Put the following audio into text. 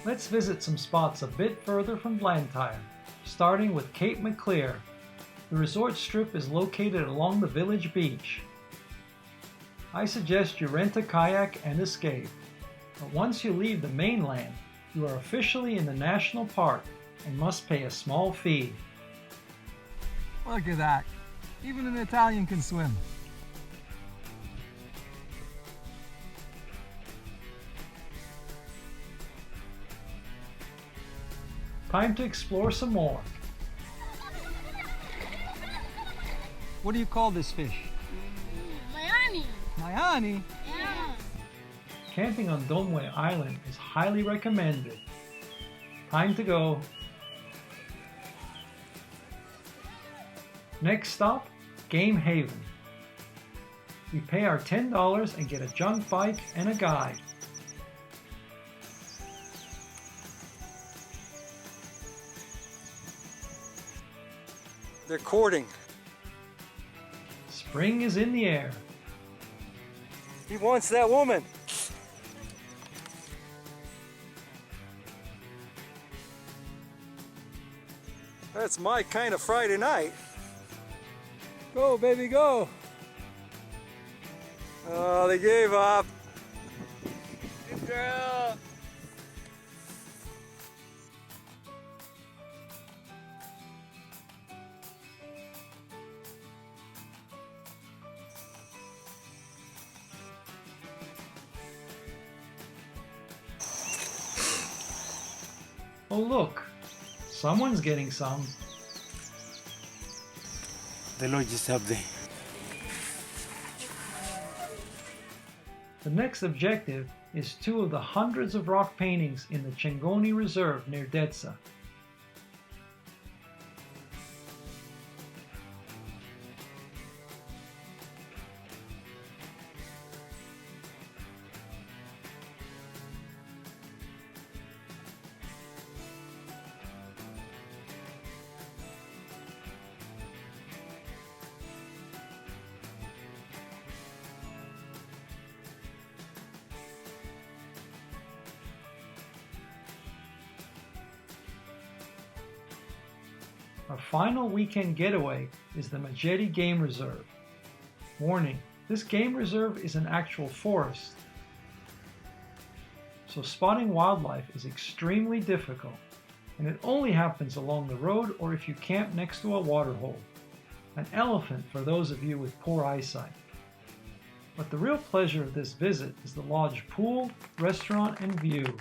Let's visit some spots a bit further from Blantyre, starting with Cape Maclear. The resort strip is located along the village beach. I suggest you rent a kayak and escape, but once you leave the mainland, you are officially in the national park and must pay a small fee. Look at that, even an Italian can swim. Time to explore some more. What do you call this fish? Mianni. Mianni? Yeah. Camping on Domwe Island is highly recommended. Time to go. Next stop, Game Haven. We pay our $10 and get a junk bike and a guide. They're courting. Spring is in the air. He wants that woman. That's my kind of Friday night. Go, baby, go. Oh, they gave up. Good girl. Oh look, someone's getting some. The lodge is up there. The next objective is two of the hundreds of rock paintings in the Chengoni Reserve near Detza. Our final weekend getaway is the Majete Game Reserve. Warning, this game reserve is an actual forest, so spotting wildlife is extremely difficult, and it only happens along the road or if you camp next to a waterhole. An elephant for those of you with poor eyesight. But the real pleasure of this visit is the lodge pool, restaurant, and view.